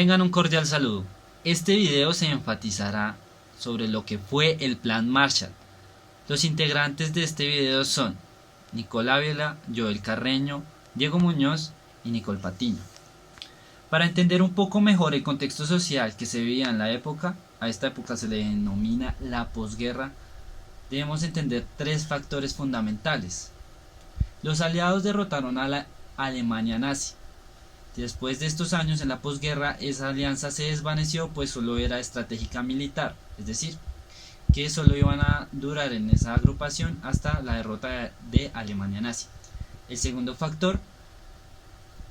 Tengan un cordial saludo. Este video se enfatizará sobre lo que fue el Plan Marshall. Los integrantes de este video son Nicole Ávila, Joel Carreño, Diego Muñoz y Nicole Patiño. Para entender un poco mejor el contexto social que se vivía en la época, a esta época se le denomina la posguerra, debemos entender tres factores fundamentales. Los aliados derrotaron a la Alemania nazi. Después de estos años en la posguerra, esa alianza se desvaneció, pues solo era estratégica militar, es decir, que solo iban a durar en esa agrupación hasta la derrota de Alemania nazi. El segundo factor,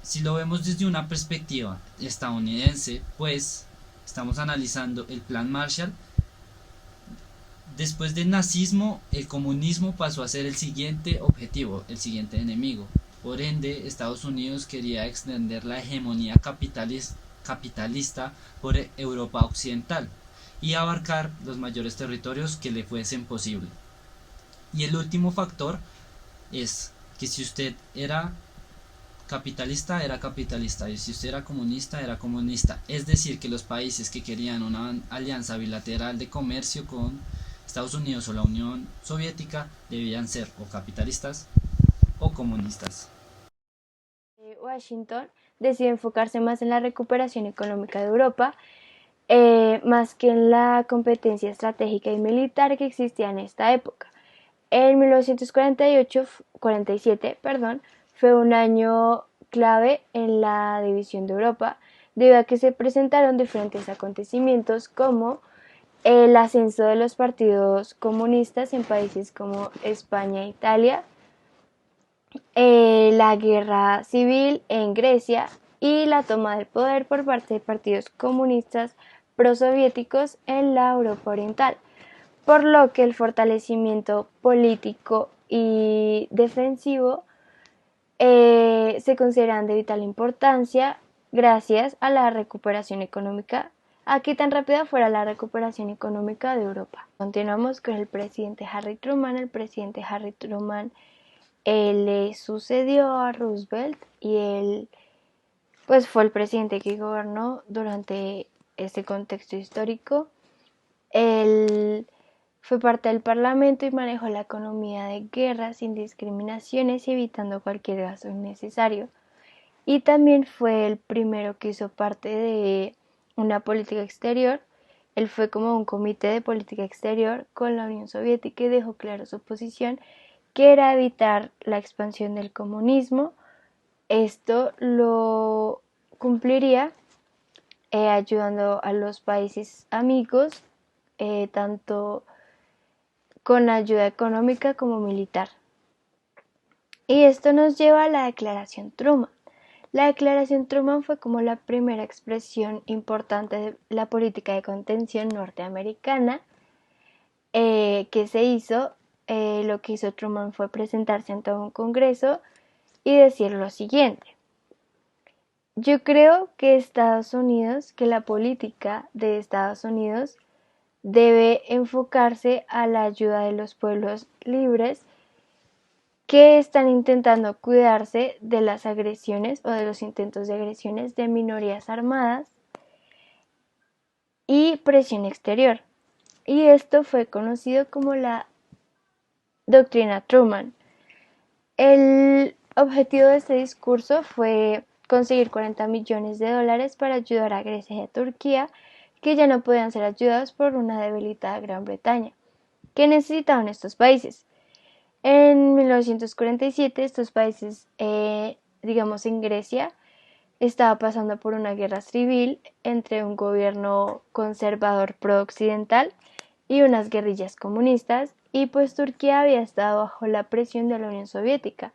si lo vemos desde una perspectiva estadounidense, pues estamos analizando el Plan Marshall. Después del nazismo, el comunismo pasó a ser el siguiente objetivo, el siguiente enemigo. Por ende, Estados Unidos quería extender la hegemonía capitalista por Europa Occidental y abarcar los mayores territorios que le fuesen posible. Y el último factor es que si usted era capitalista, era capitalista, y si usted era comunista. Es decir, que los países que querían una alianza bilateral de comercio con Estados Unidos o la Unión Soviética debían ser o capitalistas o comunistas. Washington decidió enfocarse más en la recuperación económica de Europa, más que en la competencia estratégica y militar que existía en esta época. En 1947, fue un año clave en la división de Europa, debido a que se presentaron diferentes acontecimientos como el ascenso de los partidos comunistas en países como España e Italia, la guerra civil en Grecia y la toma del poder por parte de partidos comunistas prosoviéticos en la Europa Oriental, por lo que el fortalecimiento político y defensivo se consideran de vital importancia gracias a la recuperación económica, a que tan rápida fuera la recuperación económica de Europa. Continuamos con el presidente Harry Truman. El presidente Harry Truman le sucedió a Roosevelt y él pues fue el presidente que gobernó durante este contexto histórico. Él fue parte del parlamento y manejó la economía de guerra sin discriminaciones y evitando cualquier gasto innecesario. Y también fue el primero que hizo parte de una política exterior. Él fue como un comité de política exterior con la Unión Soviética y dejó claro su posición, que era evitar la expansión del comunismo. Esto lo cumpliría ayudando a los países amigos, tanto con ayuda económica como militar. Y esto nos lleva a la Declaración Truman. La Declaración Truman fue como la primera expresión importante de la política de contención norteamericana que se hizo. Lo que hizo Truman fue presentarse ante un congreso y decir lo siguiente: yo creo que la política de Estados Unidos debe enfocarse a la ayuda de los pueblos libres que están intentando cuidarse de las agresiones o de los intentos de agresiones de minorías armadas y presión exterior. Y esto fue conocido como la Doctrina Truman. El objetivo de este discurso fue conseguir 40 millones de dólares para ayudar a Grecia y a Turquía, que ya no podían ser ayudados por una debilitada Gran Bretaña, que necesitaban estos países. En 1947 estos países, en Grecia, estaba pasando por una guerra civil entre un gobierno conservador pro-occidental y unas guerrillas comunistas, y pues Turquía había estado bajo la presión de la Unión Soviética.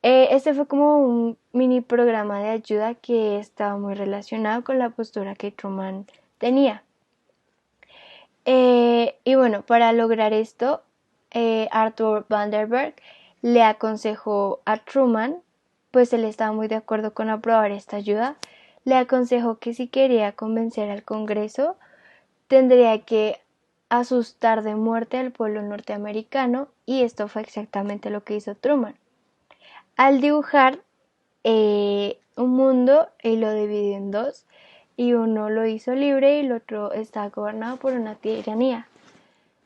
Este fue como un mini programa de ayuda que estaba muy relacionado con la postura que Truman tenía. Y bueno, para lograr esto, Arthur Vandenberg le aconsejó a Truman, pues él estaba muy de acuerdo con aprobar esta ayuda, le aconsejó que si quería convencer al Congreso, tendría que asustar de muerte al pueblo norteamericano, y esto fue exactamente lo que hizo Truman. Al dibujar un mundo, y lo dividió en dos, y uno lo hizo libre y el otro está gobernado por una tiranía.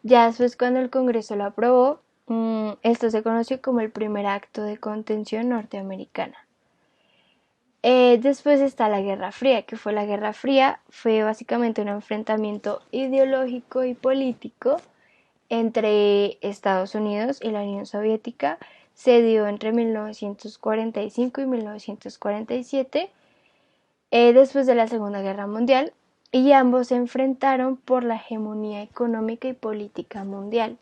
Ya después, cuando el Congreso lo aprobó, esto se conoció como el primer acto de contención norteamericana. Después está la Guerra Fría. ¿Qué fue la Guerra Fría? Fue básicamente un enfrentamiento ideológico y político entre Estados Unidos y la Unión Soviética. Se dio entre 1945 y 1947, después de la Segunda Guerra Mundial, y ambos se enfrentaron por la hegemonía económica y política mundial.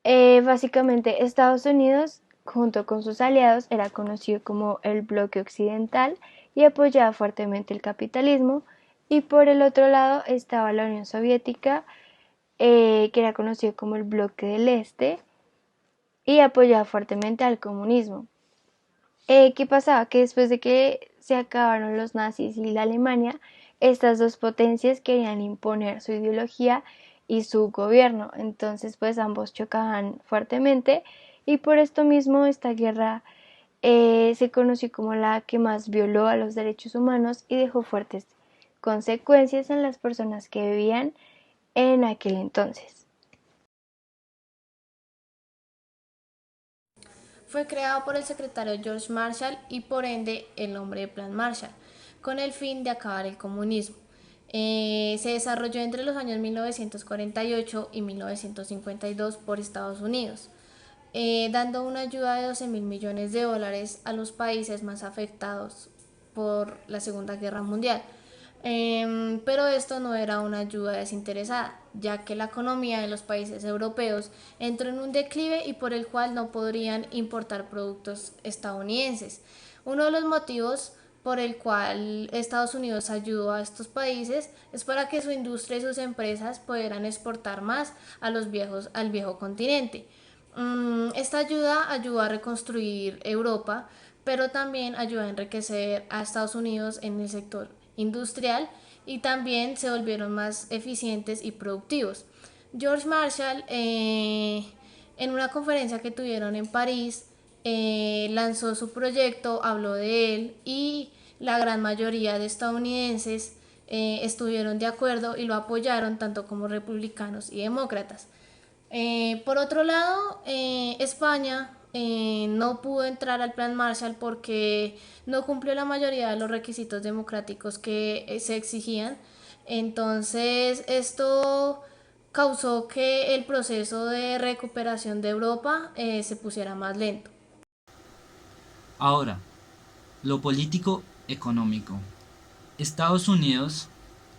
Básicamente, Estados Unidos, junto con sus aliados, era conocido como el bloque occidental y apoyaba fuertemente el capitalismo, y por el otro lado estaba la Unión Soviética, que era conocido como el bloque del Este y apoyaba fuertemente al comunismo. ¿Qué pasaba? Que después de que se acabaron los nazis y la Alemania, estas dos potencias querían imponer su ideología y su gobierno. Entonces, pues ambos chocaban fuertemente, y por esto mismo esta guerra se conoció como la que más violó a los derechos humanos y dejó fuertes consecuencias en las personas que vivían en aquel entonces. Fue creado por el secretario George Marshall y por ende el nombre de Plan Marshall, con el fin de acabar el comunismo. Se desarrolló entre los años 1948 y 1952 por Estados Unidos, dando una ayuda de 12 mil millones de dólares a los países más afectados por la Segunda Guerra Mundial. Pero esto no era una ayuda desinteresada, ya que la economía de los países europeos entró en un declive y por el cual no podrían importar productos estadounidenses. Uno de los motivos por el cual Estados Unidos ayudó a estos países es para que su industria y sus empresas pudieran exportar más al viejo continente. Esta ayuda ayudó a reconstruir Europa, pero también ayudó a enriquecer a Estados Unidos en el sector industrial, y también se volvieron más eficientes y productivos. George Marshall, en una conferencia que tuvieron en París, lanzó su proyecto, habló de él, y la gran mayoría de estadounidenses estuvieron de acuerdo y lo apoyaron, tanto como republicanos y demócratas. Por otro lado, España no pudo entrar al Plan Marshall porque no cumplió la mayoría de los requisitos democráticos que se exigían. Entonces, esto causó que el proceso de recuperación de Europa se pusiera más lento. Ahora, lo político económico. Estados Unidos,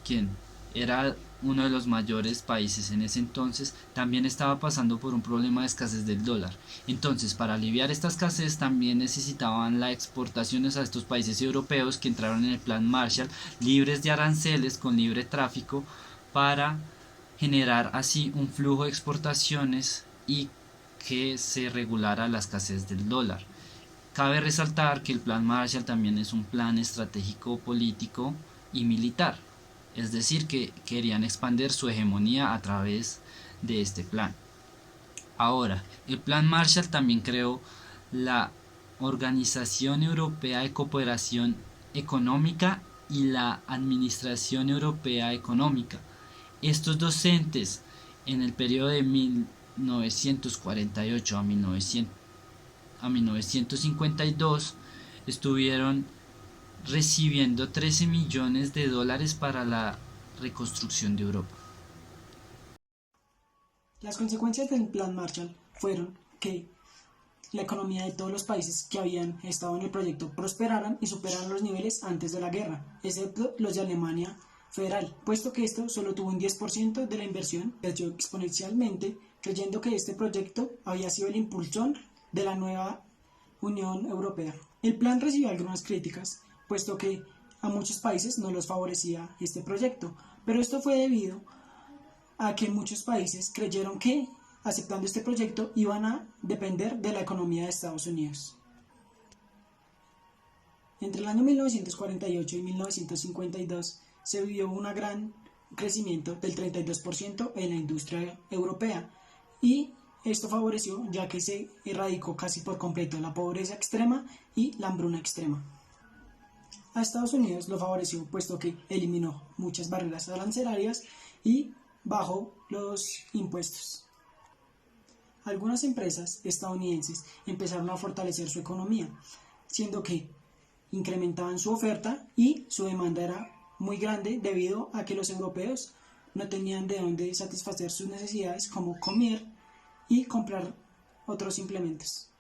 quien era uno de los mayores países en ese entonces, también estaba pasando por un problema de escasez del dólar. Entonces, para aliviar esta escasez, también necesitaban las exportaciones a estos países europeos que entraron en el Plan Marshall, libres de aranceles, con libre tráfico, para generar así un flujo de exportaciones y que se regulara la escasez del dólar. Cabe resaltar que el Plan Marshall también es un plan estratégico político y militar, es decir, que querían expandir su hegemonía a través de este plan. Ahora, el Plan Marshall también creó la Organización Europea de Cooperación Económica y la Administración Europea Económica. Estos docentes, en el periodo de 1948 a 1952, estuvieron recibiendo 13 millones de dólares para la reconstrucción de Europa. Las consecuencias del Plan Marshall fueron que la economía de todos los países que habían estado en el proyecto prosperaran y superaran los niveles antes de la guerra, excepto los de Alemania Federal, puesto que esto solo tuvo un 10% de la inversión, creció exponencialmente, creyendo que este proyecto había sido el impulsor de la nueva Unión Europea. El plan recibió algunas críticas, puesto que a muchos países no los favorecía este proyecto, pero esto fue debido a que muchos países creyeron que, aceptando este proyecto, iban a depender de la economía de Estados Unidos. Entre el año 1948 y 1952 se vivió un gran crecimiento del 32% en la industria europea, y esto favoreció ya que se erradicó casi por completo la pobreza extrema y la hambruna extrema. A Estados Unidos lo favoreció puesto que eliminó muchas barreras arancelarias y bajó los impuestos. Algunas empresas estadounidenses empezaron a fortalecer su economía, siendo que incrementaban su oferta y su demanda era muy grande debido a que los europeos no tenían de dónde satisfacer sus necesidades como comer y comprar otros implementos.